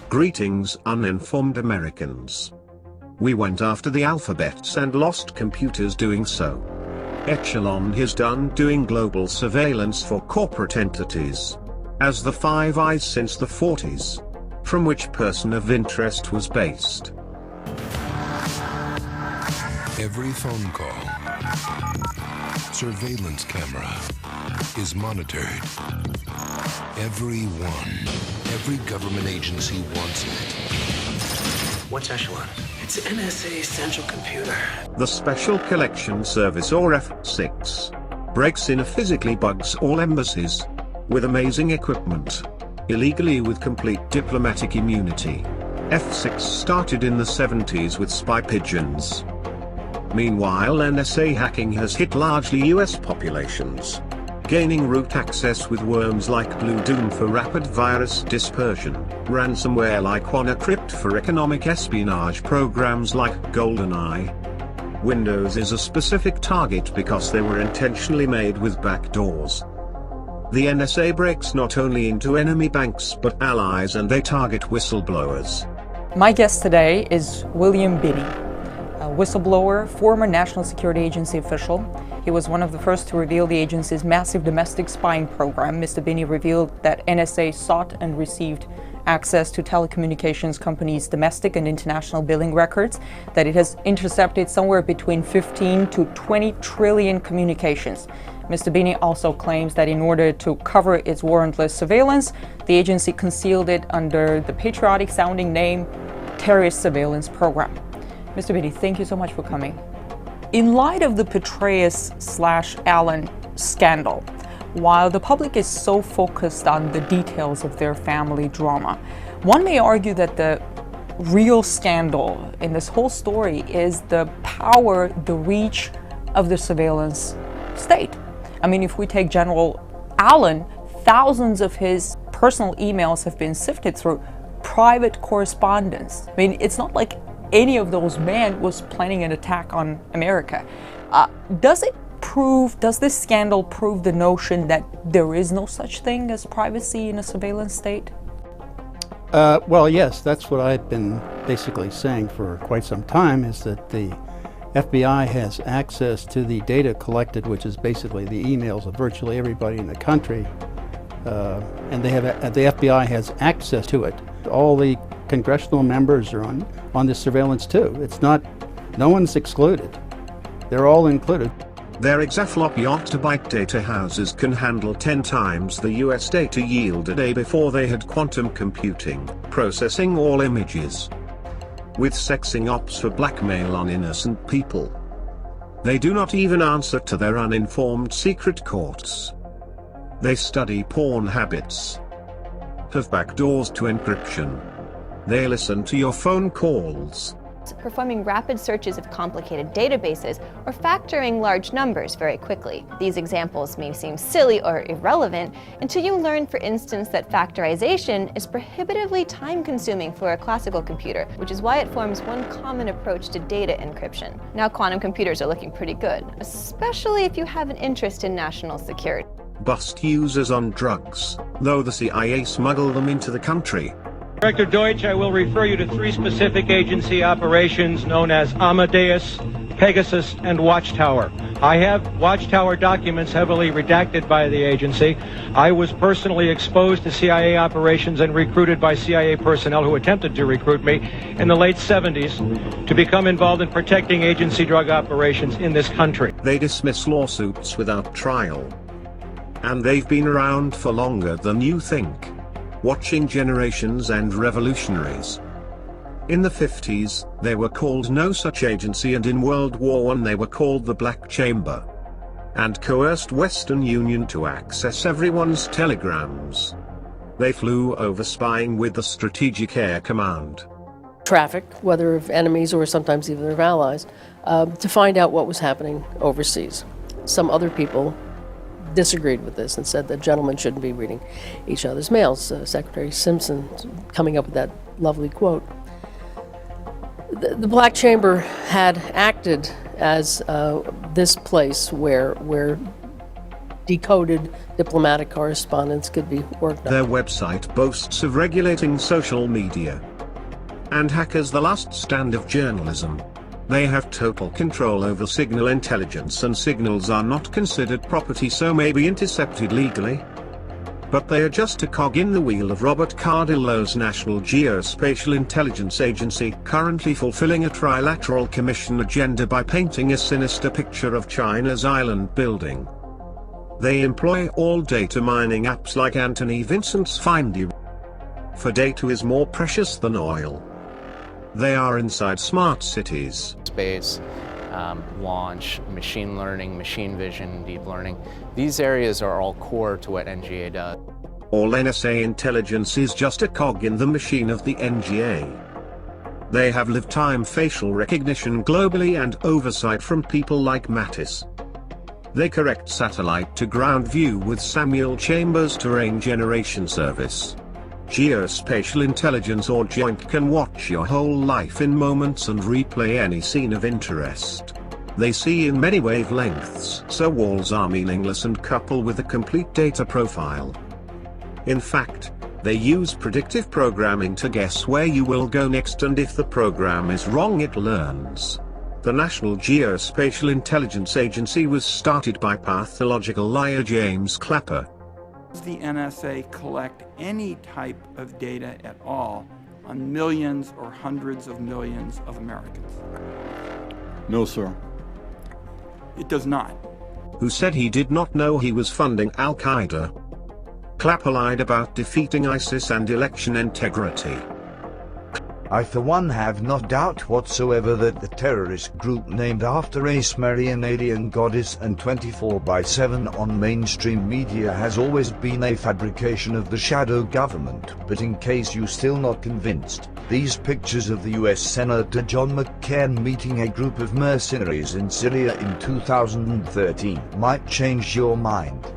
Greetings, uninformed Americans. We went after the alphabets and lost computers doing so. Echelon is done doing global surveillance for corporate entities. As the Five Eyes since the 40s. From which person of interest was based. Every phone call, surveillance camera is monitored. Every government agency wants it. What's Echelon? It's NSA Central Computer. The Special Collection Service, or F6, breaks in and physically bugs all embassies. With amazing equipment. Illegally with complete diplomatic immunity. F6 started in the 70s with spy pigeons. Meanwhile, NSA hacking has hit largely US populations. Gaining root access with worms like Blue Doom for rapid virus dispersion, ransomware like WannaCrypt for economic espionage programs like GoldenEye. Windows is a specific target because they were intentionally made with backdoors. The NSA breaks not only into enemy banks but allies, and they target whistleblowers. My guest today is William Binney, a whistleblower, former National Security Agency official. He was one of the first to reveal the agency's massive domestic spying program. Mr. Binney revealed that NSA sought and received access to telecommunications companies' domestic and international billing records, that it has intercepted somewhere between 15 to 20 trillion communications. Mr. Binney also claims that in order to cover its warrantless surveillance, the agency concealed it under the patriotic-sounding name Terrorist Surveillance Program. Mr. Binney, thank you so much for coming. In light of the Petraeus/Allen scandal, while the public is so focused on the details of their family drama, one may argue that the real scandal in this whole story is the power, the reach of the surveillance state. I mean, if we take General Allen, thousands of his personal emails have been sifted through private correspondence. I mean, it's not like any of those men was planning an attack on America. Does this scandal prove the notion that there is no such thing as privacy in a surveillance state? Well, yes, that's what I've been basically saying for quite some time, is that the FBI has access to the data collected, which is basically the emails of virtually everybody in the country, and the FBI has access to it. All the congressional members are on this surveillance too. It's not, no one's excluded. They're all included. Their exaflop yottabyte data houses can handle 10 times the US data yield a day before they had quantum computing, processing all images. With sexing ops for blackmail on innocent people. They do not even answer to their uninformed secret courts. They study porn habits. Have backdoors to encryption. They listen to your phone calls. Performing rapid searches of complicated databases, or factoring large numbers very quickly. These examples may seem silly or irrelevant until you learn, for instance, that factorization is prohibitively time-consuming for a classical computer, which is why it forms one common approach to data encryption. Now quantum computers are looking pretty good, especially if you have an interest in national security. Bust users on drugs, though the CIA smuggle them into the country. Director Deutsch, I will refer you to 3 specific agency operations known as Amadeus, Pegasus, and Watchtower. I have Watchtower documents heavily redacted by the agency. I was personally exposed to CIA operations and recruited by CIA personnel who attempted to recruit me in the late 70s to become involved in protecting agency drug operations in this country. They dismiss lawsuits without trial. And they've been around for longer than you think. Watching generations and revolutionaries. In the 50s, they were called no such agency, and in World War I they were called the Black Chamber. And coerced Western Union to access everyone's telegrams. They flew over spying with the Strategic Air Command. Traffic, whether of enemies or sometimes even of allies, to find out what was happening overseas. Some other people disagreed with this and said that gentlemen shouldn't be reading each other's mails. Secretary Simpson coming up with that lovely quote. The Black Chamber had acted as this place where decoded diplomatic correspondence could be worked on. Their website boasts of regulating social media and hackers the last stand of journalism. They have total control over signal intelligence, and signals are not considered property, so may be intercepted legally. But they are just a cog in the wheel of Robert Cardillo's National Geospatial Intelligence Agency, currently fulfilling a trilateral commission agenda by painting a sinister picture of China's island building. They employ all data mining apps like Anthony Vincent's Findyr. For data is more precious than oil. They are inside smart cities. Space, launch, machine learning, machine vision, deep learning. These areas are all core to what NGA does. All NSA intelligence is just a cog in the machine of the NGA. They have live-time facial recognition globally and oversight from people like Mattis. They correct satellite-to-ground view with Samuel Chambers terrain generation service. Geospatial intelligence or joint can watch your whole life in moments and replay any scene of interest. They see in many wavelengths, so walls are meaningless and couple with a complete data profile. In fact, they use predictive programming to guess where you will go next, and if the program is wrong it learns. The National Geospatial Intelligence Agency was started by pathological liar James Clapper. Does the NSA collect any type of data at all on millions or hundreds of millions of Americans? No, sir. It does not. Who said he did not know he was funding Al-Qaeda? Clapper lied about defeating ISIS and election integrity. I for one have no doubt whatsoever that the terrorist group named after a Sumerian alien goddess and 24/7 on mainstream media has always been a fabrication of the shadow government. But in case you're still not convinced, these pictures of the US Senator John McCain meeting a group of mercenaries in Syria in 2013 might change your mind.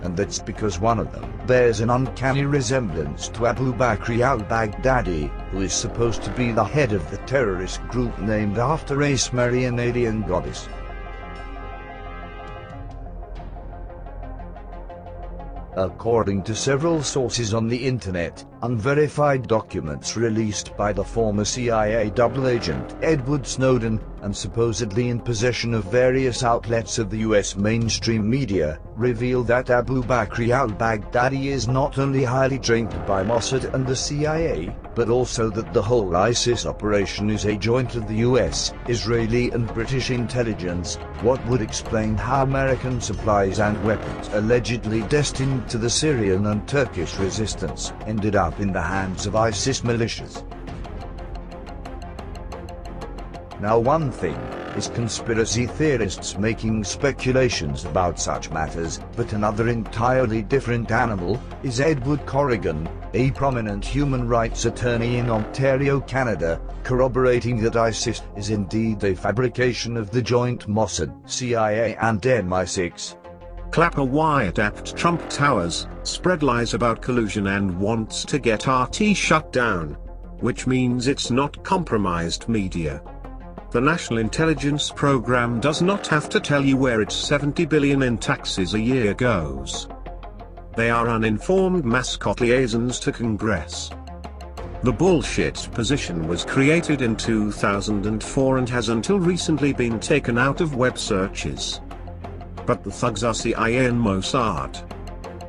And that's because one of them bears an uncanny resemblance to Abu Bakr al-Baghdadi, who is supposed to be the head of the terrorist group named after a Sumerian alien goddess. According to several sources on the internet, unverified documents released by the former CIA double agent Edward Snowden, and supposedly in possession of various outlets of the US mainstream media, reveal that Abu Bakr al-Baghdadi is not only highly trained by MOSSAD and the CIA, but also that the whole ISIS operation is a joint of the US, Israeli and British intelligence, what would explain how American supplies and weapons allegedly destined to the Syrian and Turkish resistance ended up in the hands of ISIS militias. Now one thing is conspiracy theorists making speculations about such matters, but another entirely different animal is Edward Corrigan, a prominent human rights attorney in Ontario, Canada, corroborating that ISIS is indeed a fabrication of the joint MOSSAD, CIA and MI6. Clapper wiretapped Trump Towers, spread lies about collusion and wants to get RT shut down. Which means it's not compromised media. The National Intelligence Program does not have to tell you where its $70 billion in taxes a year goes. They are uninformed mascot liaisons to Congress. The bullshit position was created in 2004 and has until recently been taken out of web searches. But the thugs are CIA and MOSSAD.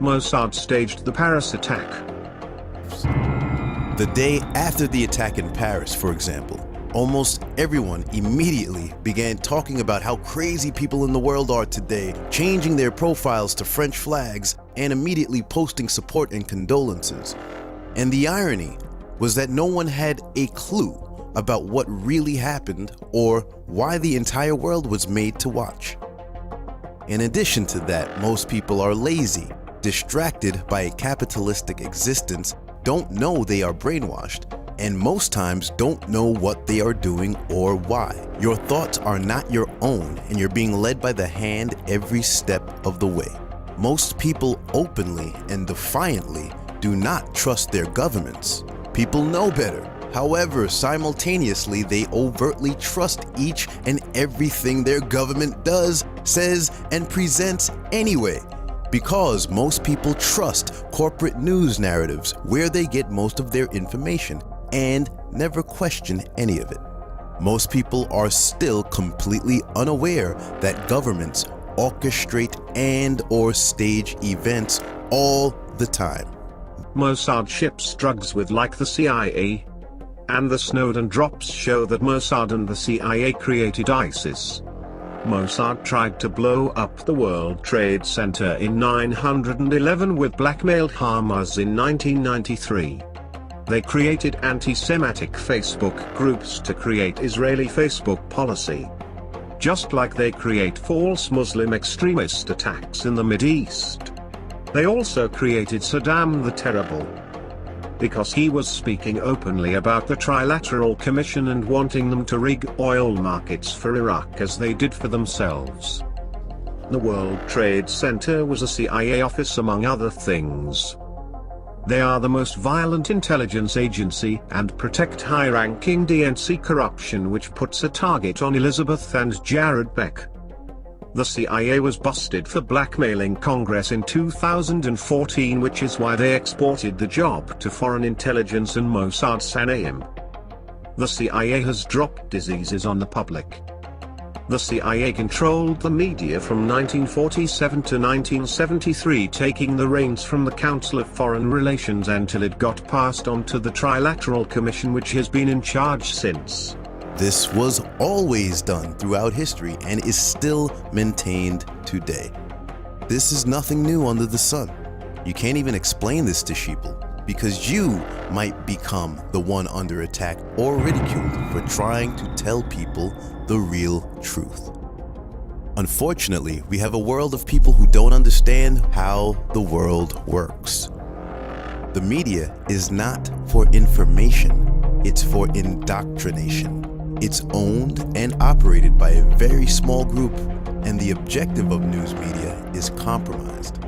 MOSSAD staged the Paris attack. The day after the attack in Paris, for example, almost everyone immediately began talking about how crazy people in the world are today, changing their profiles to French flags and immediately posting support and condolences. And the irony was that no one had a clue about what really happened or why the entire world was made to watch. In addition to that, most people are lazy, distracted by a capitalistic existence, don't know they are brainwashed, and most times don't know what they are doing or why. Your thoughts are not your own, and you're being led by the hand every step of the way. Most people openly and defiantly do not trust their governments. People know better. However, simultaneously, they overtly trust each and everything their government does says and presents anyway, because most people trust corporate news narratives where they get most of their information and never question any of it. Most people are still completely unaware that governments orchestrate and/or stage events all the time. Mossad ships drugs with like the CIA. And the Snowden drops show that Mossad and the CIA created ISIS. Mossad tried to blow up the World Trade Center in 911 with blackmailed Hamas in 1993. They created anti-Semitic Facebook groups to create Israeli Facebook policy. Just like they create false Muslim extremist attacks in the Mideast. They also created Saddam the Terrible. Because he was speaking openly about the Trilateral Commission and wanting them to rig oil markets for Iraq as they did for themselves. The World Trade Center was a CIA office among other things. They are the most violent intelligence agency and protect high-ranking DNC corruption, which puts a target on Elizabeth and Jared Beck. The CIA was busted for blackmailing Congress in 2014, which is why they exported the job to foreign intelligence and Mossad Sanaim. The CIA has dropped diseases on the public. The CIA controlled the media from 1947 to 1973, taking the reins from the Council of Foreign Relations until it got passed on to the Trilateral Commission, which has been in charge since. This was always done throughout history and is still maintained today. This is nothing new under the sun. You can't even explain this to sheeple, because you might become the one under attack or ridiculed for trying to tell people the real truth. Unfortunately, we have a world of people who don't understand how the world works. The media is not for information, it's for indoctrination. It's owned and operated by a very small group, and the objective of news media is compromised.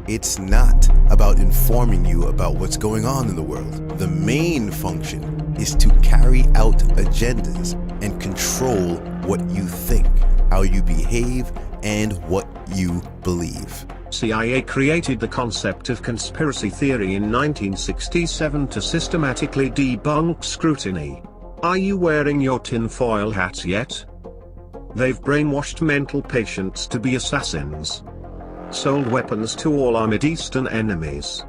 It's not about informing you about what's going on in the world. The main function is to carry out agendas and control what you think, how you behave, and what you believe. CIA created the concept of conspiracy theory in 1967 to systematically debunk scrutiny. Are you wearing your tinfoil hat yet? They've brainwashed mental patients to be assassins. Sold weapons to all our Mideastern enemies.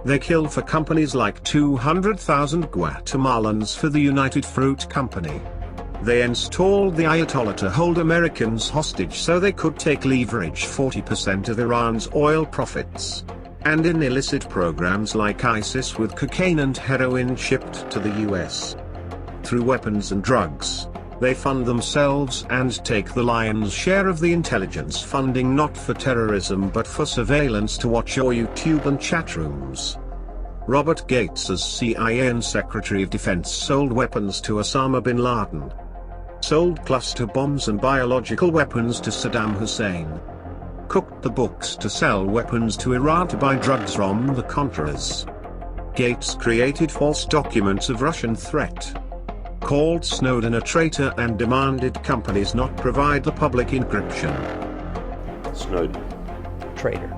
They killed for companies like 200,000 Guatemalans for the United Fruit Company. They installed the Ayatollah to hold Americans hostage so they could take leverage 40% of Iran's oil profits. And in illicit programs like ISIS with cocaine and heroin shipped to the US. Through weapons and drugs, they fund themselves and take the lion's share of the intelligence funding, not for terrorism but for surveillance to watch your YouTube and chat rooms. Robert Gates as CIA and Secretary of Defense sold weapons to Osama bin Laden. Sold cluster bombs and biological weapons to Saddam Hussein. Cooked the books to sell weapons to Iran to buy drugs from the Contras. Gates created false documents of Russian threat. Called Snowden a traitor and demanded companies not provide the public encryption. Snowden. Traitor.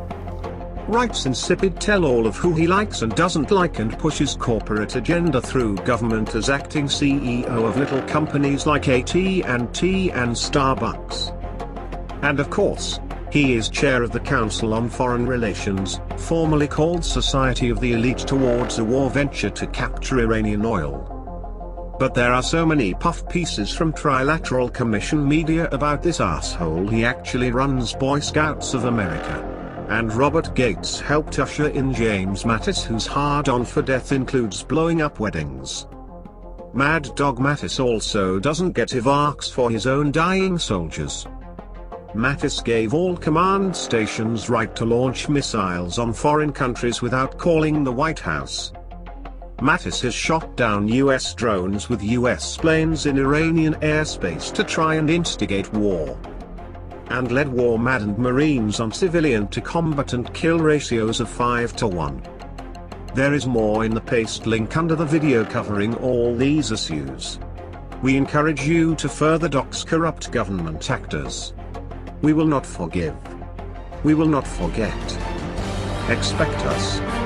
Writes insipid tell-all of who he likes and doesn't like and pushes corporate agenda through government as acting CEO of little companies like AT&T and Starbucks. And of course, he is chair of the Council on Foreign Relations, formerly called Society of the Elite, towards a war venture to capture Iranian oil. But there are so many puff pieces from Trilateral Commission media about this asshole. He actually runs Boy Scouts of America. And Robert Gates helped usher in James Mattis, whose hard-on for death includes blowing up weddings. Mad Dog Mattis also doesn't get evacs for his own dying soldiers. Mattis gave all command stations right to launch missiles on foreign countries without calling the White House. Mattis has shot down US drones with US planes in Iranian airspace to try and instigate war. And led war-maddened Marines on civilian-to-combatant kill ratios of 5-to-1. There is more in the paste link under the video covering all these issues. We encourage you to further dox corrupt government actors. We will not forgive. We will not forget. Expect us.